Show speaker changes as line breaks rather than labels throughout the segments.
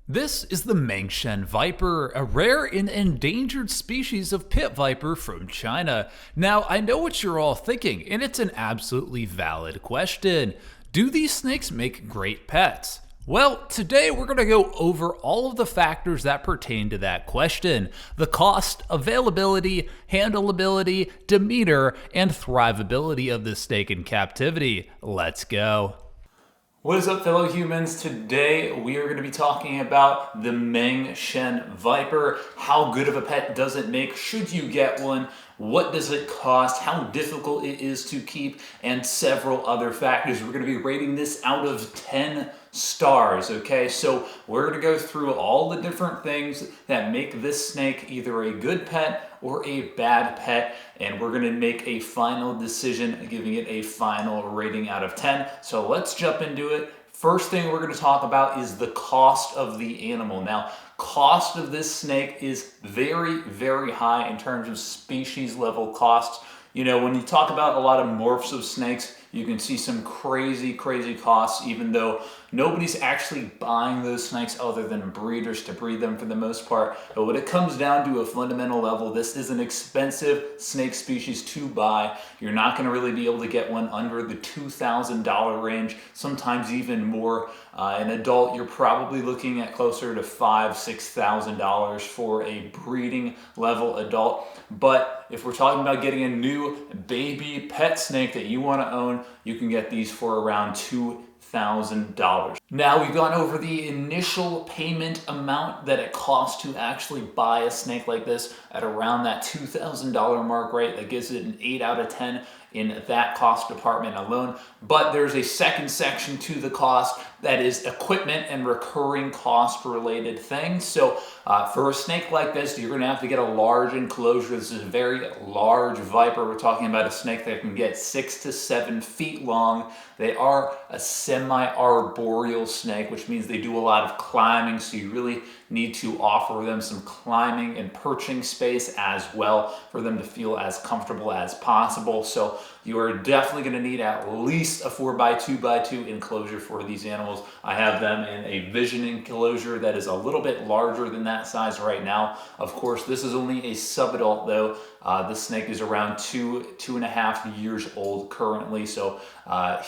This is the Mangshan viper, a rare and endangered species of pit viper from China. Now, I know what you're all thinking, and it's an absolutely valid question. Do these snakes make great pets? Well, today we're going to go over all of the factors that pertain to that question: the cost, availability, handleability, demeanor, and thrivability of the snake in captivity. Let's go. What is up, fellow humans? Today we are going to be talking about the Mangshan viper. How good of a pet does it make? Should you get one? What does it cost? How difficult it is to keep? And several other factors. We're going to be rating this out of 10 stars, okay? So we're going to go through all the different things that make this snake either a good pet or a bad pet, and we're going to make a final decision, giving it a final rating out of 10. So let's jump into it. First thing we're going to talk about is the cost of the animal. Now, cost of this snake is very, very high in terms of species level costs. You know, when you talk about a lot of morphs of snakes, you can see some crazy, crazy costs, even though nobody's actually buying those snakes other than breeders to breed them for the most part. But when it comes down to a fundamental level, this is an expensive snake species to buy. You're not going to really be able to get one under the $2,000 range, sometimes even more. An adult, you're probably looking at closer to $5,000–6,000 for a breeding level adult. But if we're talking about getting a new baby pet snake that you want to own, you can get these for around $2,000. Now, we've gone over the initial payment amount that it costs to actually buy a snake like this at around that $2,000 mark, right? That gives it an 8 out of 10 in that cost department alone. But there's a second section to the cost that is equipment and recurring cost related things. So for a snake like this, you're going to have to get a large enclosure. This is a very large viper. We're talking about a snake that can get 6 to 7 feet long. They are a semi-arboreal snake, which means they do a lot of climbing, so you really need to offer them some climbing and perching space as well for them to feel as comfortable as possible. So you are definitely going to need at least a 4x2x2 enclosure for these animals. I have them in a vision enclosure that is a little bit larger than that size right now. Of course, this is only a subadult though. This snake is around 2.5 years old currently, so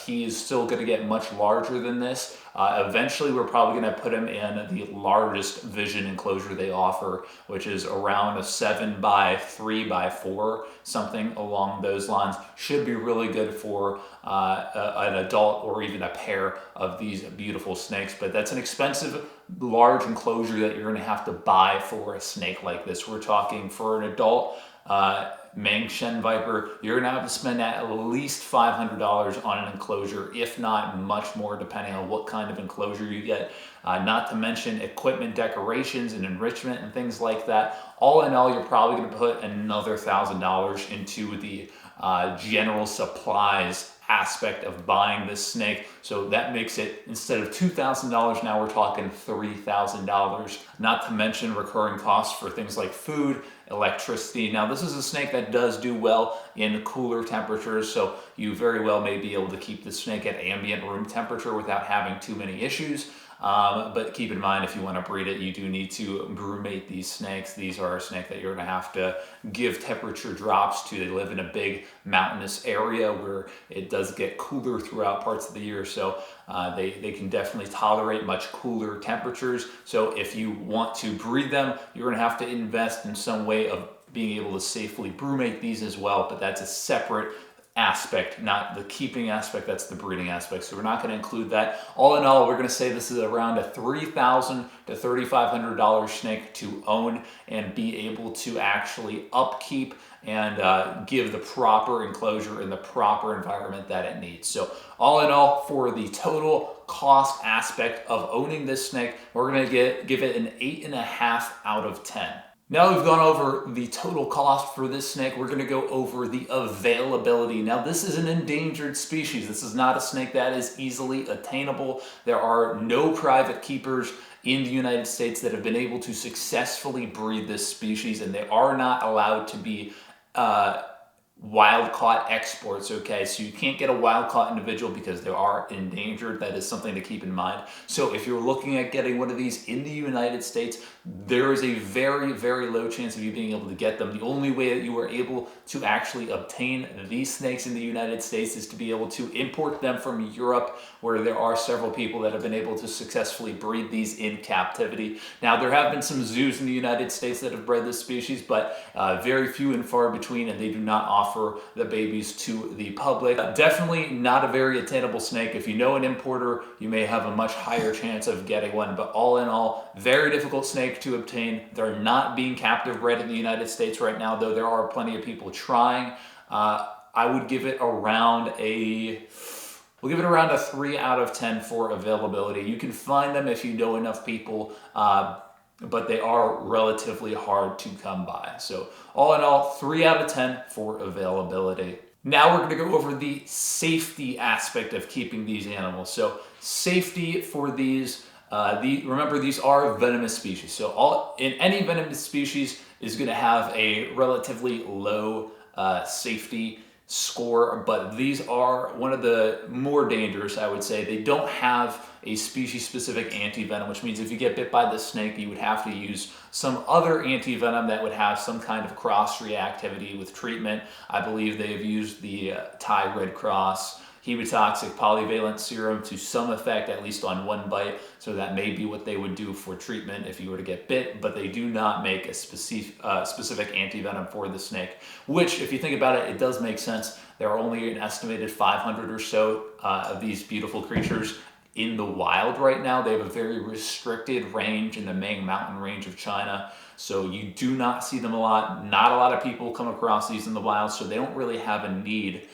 he is still going to get much larger than this. Eventually, we're probably going to put him in the largest vision enclosure they offer, which is around a 7x3x4, something along those lines. Should be really good for an adult or even a pair of these beautiful snakes, but that's an expensive large enclosure that you're going to have to buy for a snake like this. We're talking for an adult Mangshan viper, you're going to have to spend at least $500 on an enclosure, if not much more, depending on what kind of enclosure you get. Not to mention equipment, decorations, and enrichment and things like that. All in all, you're probably going to put another $1,000 into the general supplies aspect of buying this snake. So that makes it, instead of $2,000, now we're talking $3,000. Not to mention recurring costs for things like food, electricity. Now, this is a snake that does do well in cooler temperatures, so you very well may be able to keep the snake at ambient room temperature without having too many issues. But keep in mind, if you want to breed it, you do need to brumate these snakes. These are a snake that you're going to have to give temperature drops to. They live in a big mountainous area where it does get cooler throughout parts of the year, so they can definitely tolerate much cooler temperatures. So if you want to breed them, you're going to have to invest in some way of being able to safely brumate these as well, but that's a separate aspect, not the keeping aspect, that's the breeding aspect. So we're not going to include that. All in all, we're going to say this is around a $3,000 to $3,500 snake to own and be able to actually upkeep and give the proper enclosure in the proper environment that it needs. So all in all, for the total cost aspect of owning this snake, we're going to give it an 8.5 out of 10. Now we've gone over the total cost for this snake, we're going to go over the availability. Now, this is an endangered species. This is not a snake that is easily attainable. There are no private keepers in the United States that have been able to successfully breed this species, and they are not allowed to be wild caught exports, okay? So you can't get a wild caught individual because they are endangered. That is something to keep in mind. So if you're looking at getting one of these in the United States, there is a very, very low chance of you being able to get them. The only way that you are able to actually obtain these snakes in the United States is to be able to import them from Europe, where there are several people that have been able to successfully breed these in captivity. Now, there have been some zoos in the United States that have bred this species, but very few and far between, and they do not offer the babies to the public. Definitely not a very attainable snake. If you know an importer, you may have a much higher chance of getting one, but all in all, very difficult snake to obtain. They're not being captive bred in the United States right now, though there are plenty of people trying. I would give it around we'll give it around a 3 out of 10 for availability. You can find them if you know enough people, but they are relatively hard to come by. So all in all, 3 out of 10 for availability. Now we're going to go over the safety aspect of keeping these animals. So safety for these, remember these are venomous species. So any venomous species is going to have a relatively low safety score, but these are one of the more dangerous, I would say. They don't have a species-specific anti-venom, which means if you get bit by the snake, you would have to use some other anti-venom that would have some kind of cross-reactivity with treatment. I believe they have used the Thai Red Cross hematotoxic polyvalent serum to some effect, at least on one bite. So that may be what they would do for treatment if you were to get bit, but they do not make a specific antivenom for the snake, which, if you think about it, it does make sense. There are only an estimated 500 or so of these beautiful creatures in the wild right now. They have a very restricted range in the Mang Mountain range of China. So you do not see them a lot. Not a lot of people come across these in the wild, so they don't really have a need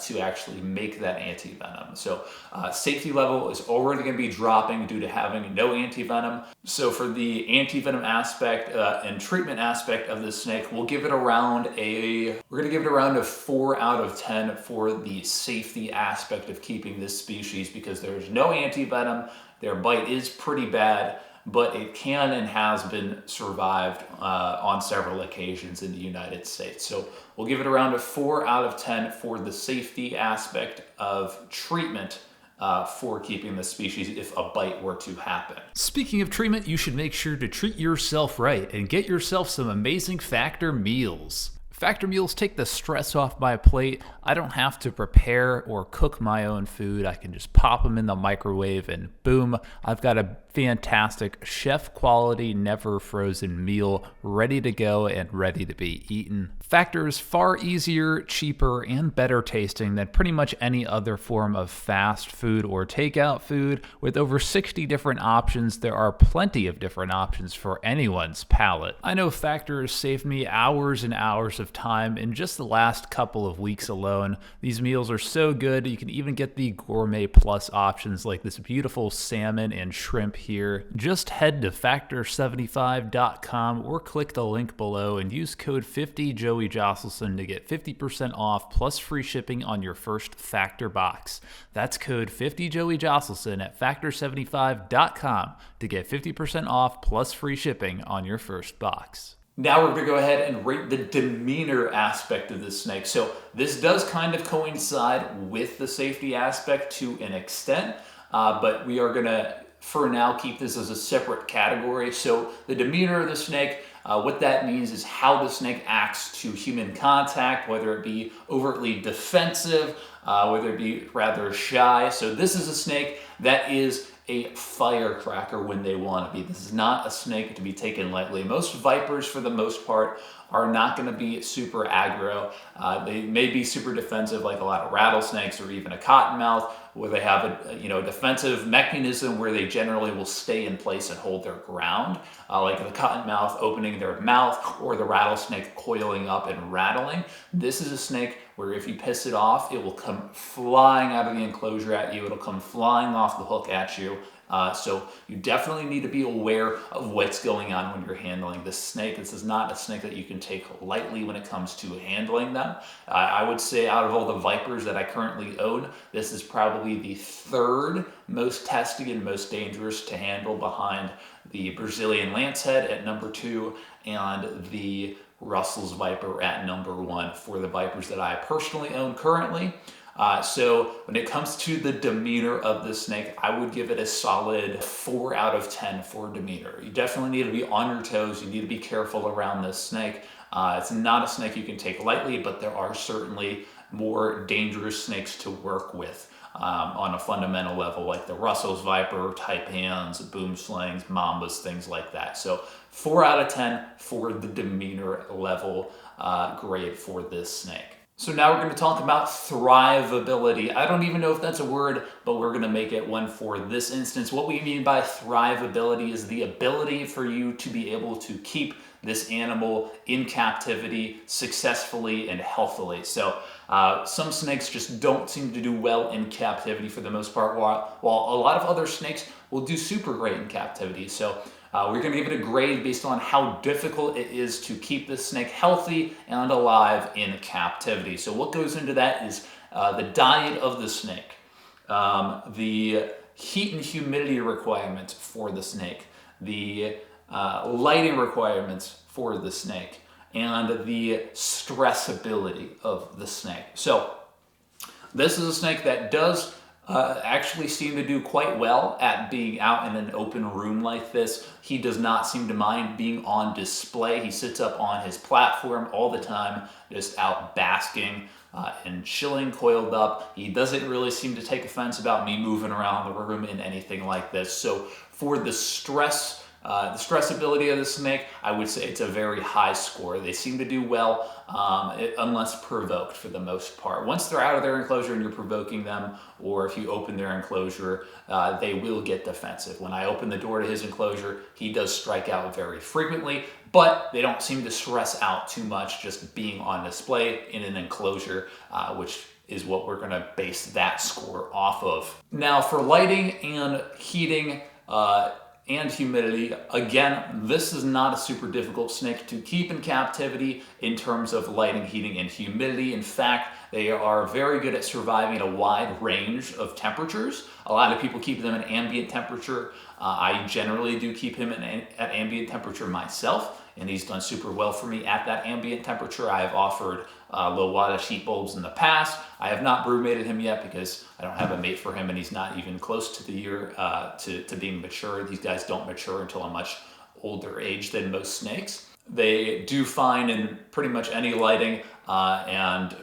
to actually make that anti-venom. So safety level is already going to be dropping due to having no anti-venom. So for the anti-venom aspect and treatment aspect of this snake, we're going to give it around a 4 out of 10 for the safety aspect of keeping this species, because there's no anti-venom. Their bite is pretty bad, but it can and has been survived on several occasions in the United States. So we'll give it around a 4 out of 10 for the safety aspect of treatment for keeping the species if a bite were to happen.
Speaking of treatment, you should make sure to treat yourself right and get yourself some amazing Factor meals. Factor meals take the stress off my plate. I don't have to prepare or cook my own food. I can just pop them in the microwave and boom, I've got a fantastic chef quality, never frozen meal ready to go and ready to be eaten. Factor is far easier, cheaper, and better tasting than pretty much any other form of fast food or takeout food. With over 60 different options, there are plenty of different options for anyone's palate. I know Factor has saved me hours and hours of time in just the last couple of weeks alone. These meals are so good. You can even get the gourmet plus options like this beautiful salmon and shrimp here. Just head to factor75.com or click the link below and use code 50JoeyJocelyn to get 50% off plus free shipping on your first Factor box. That's code 50JoeyJocelyn at factor75.com to get 50% off plus free shipping on your first box.
Now we're going to go ahead and rate the demeanor aspect of this snake. So this does kind of coincide with the safety aspect to an extent, but we are going to, for now, keep this as a separate category. So the demeanor of the snake, what that means is how the snake acts to human contact, whether it be overtly defensive, whether it be rather shy. So this is a snake that is a firecracker when they want to be. This is not a snake to be taken lightly. Most vipers, for the most part, are not going to be super aggro. They may be super defensive, like a lot of rattlesnakes or even a cottonmouth, where they have a defensive mechanism where they generally will stay in place and hold their ground, like the cottonmouth opening their mouth or the rattlesnake coiling up and rattling. This is a snake where if you piss it off, it will come flying out of the enclosure at you. It'll come flying off the hook at you. So you definitely need to be aware of what's going on when you're handling this snake. This is not a snake that you can take lightly when it comes to handling them. I would say out of all the vipers that I currently own, this is probably the third most tested and most dangerous to handle, behind the Brazilian lancehead at number 2 and the Russell's Viper at number 1 for the Vipers that I personally own currently. So when it comes to the demeanor of the snake, I would give it a solid 4 out of 10 for demeanor. You definitely need to be on your toes. You need to be careful around this snake. It's not a snake you can take lightly, but there are certainly more dangerous snakes to work with on a fundamental level, like the Russell's Viper, taipans, boom slings, mambas, things like that. So 4 out of 10 for the demeanor level grade for this snake. So now we're going to talk about thrivability. I don't even know if that's a word, but we're going to make it one for this instance. What we mean by thrivability is the ability for you to be able to keep this animal in captivity successfully and healthily. So some snakes just don't seem to do well in captivity for the most part, while a lot of other snakes will do super great in captivity. So we're going to give it a grade based on how difficult it is to keep this snake healthy and alive in captivity. So what goes into that is the diet of the snake, the heat and humidity requirements for the snake, the lighting requirements for the snake, and the stressability of the snake. So this is a snake that does actually seem to do quite well at being out in an open room like this. He does not seem to mind being on display. He sits up on his platform all the time, just out basking and chilling, coiled up. He doesn't really seem to take offense about me moving around the room in anything like this. So for the stressability of the snake, I would say it's a very high score. They seem to do well unless provoked for the most part. Once they're out of their enclosure and you're provoking them, or if you open their enclosure, they will get defensive. When I open the door to his enclosure, he does strike out very frequently, but they don't seem to stress out too much just being on display in an enclosure, which is what we're going to base that score off of. Now for lighting and heating, and humidity. Again, this is not a super difficult snake to keep in captivity in terms of lighting, heating, and humidity. In fact, they are very good at surviving at a wide range of temperatures. A lot of people keep them at ambient temperature. I generally do keep him at ambient temperature myself, and he's done super well for me at that ambient temperature. I have offered low wattage heat bulbs in the past. I have not broodmated him yet because I don't have a mate for him, and he's not even close to the year to being mature. These guys don't mature until a much older age than most snakes. They do fine in pretty much any lighting and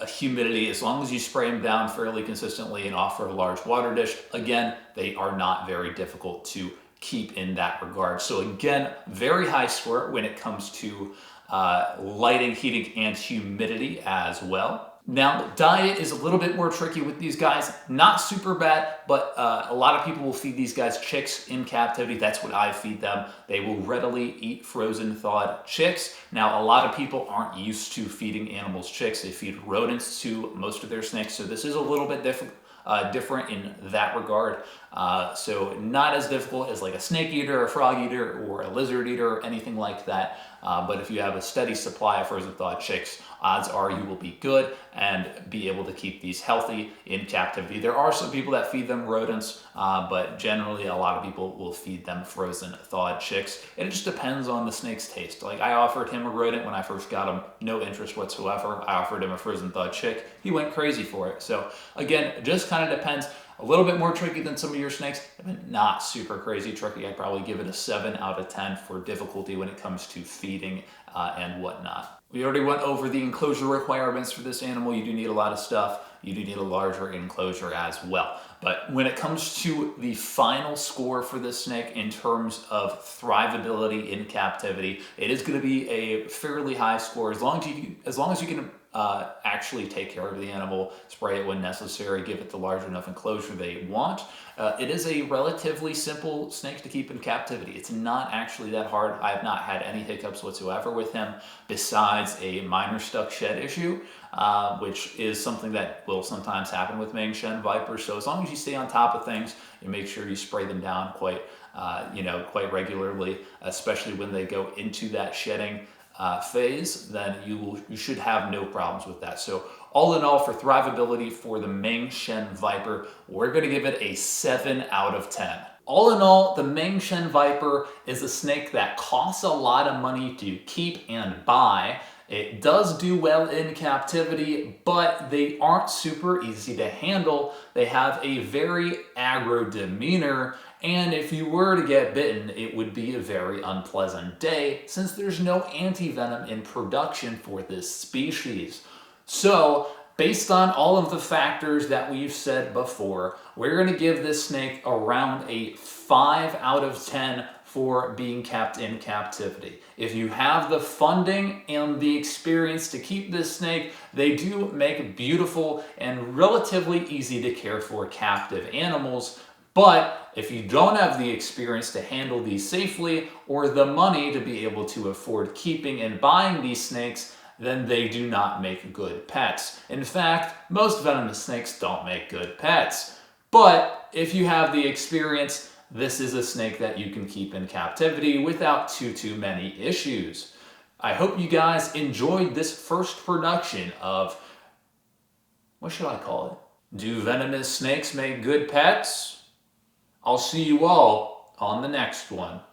humidity, as long as you spray them down fairly consistently and offer a large water dish. Again, they are not very difficult to keep in that regard. So again, very high score when it comes to lighting, heating, and humidity as well. Now, diet is a little bit more tricky with these guys. Not super bad, but a lot of people will feed these guys chicks in captivity. That's what I feed them. They will readily eat frozen thawed chicks. Now, a lot of people aren't used to feeding animals chicks. They feed rodents to most of their snakes, so this is a little bit different in that regard. So not as difficult as like a snake eater, a frog eater, or a lizard eater, or anything like that. But if you have a steady supply of frozen thawed chicks, odds are you will be good and be able to keep these healthy in captivity. There are some people that feed them rodents, but generally a lot of people will feed them frozen thawed chicks. It just depends on the snake's taste. Like I offered him a rodent when I first got him, no interest whatsoever. I offered him a frozen thawed chick. He went crazy for it. So again, it just kind of depends. A little bit more tricky than some of your snakes, but not super crazy tricky. I'd probably give it a 7 out of 10 for difficulty when it comes to feeding and whatnot. We already went over the enclosure requirements for this animal. You do need a lot of stuff. You do need a larger enclosure as well. But when it comes to the final score for this snake in terms of thrivability in captivity, it is going to be a fairly high score as long as you can actually take care of the animal, spray it when necessary, give it the large enough enclosure they want. It is a relatively simple snake to keep in captivity. It's not actually that hard. I have not had any hiccups whatsoever with him besides a minor stuck shed issue, which is something that will sometimes happen with Mangshan vipers. So as long as you stay on top of things, you make sure you spray them down quite regularly, especially when they go into that shedding phase, then you should have no problems with that. So all in all, for thrivability for the Mangshan Viper, we're going to give it a 7 out of 10. All in all, the Mangshan viper is a snake that costs a lot of money to keep and buy. It does do well in captivity, but they aren't super easy to handle. They have a very aggro demeanor, and if you were to get bitten, it would be a very unpleasant day since there's no antivenom in production for this species. So, based on all of the factors that we've said before, we're going to give this snake around a 5 out of 10 for being kept in captivity. If you have the funding and the experience to keep this snake, they do make beautiful and relatively easy to care for captive animals. But if you don't have the experience to handle these safely or the money to be able to afford keeping and buying these snakes, then they do not make good pets. In fact, most venomous snakes don't make good pets. But if you have the experience, this is a snake that you can keep in captivity without too many issues. I hope you guys enjoyed this first production of, what should I call it? Do venomous snakes make good pets? I'll see you all on the next one.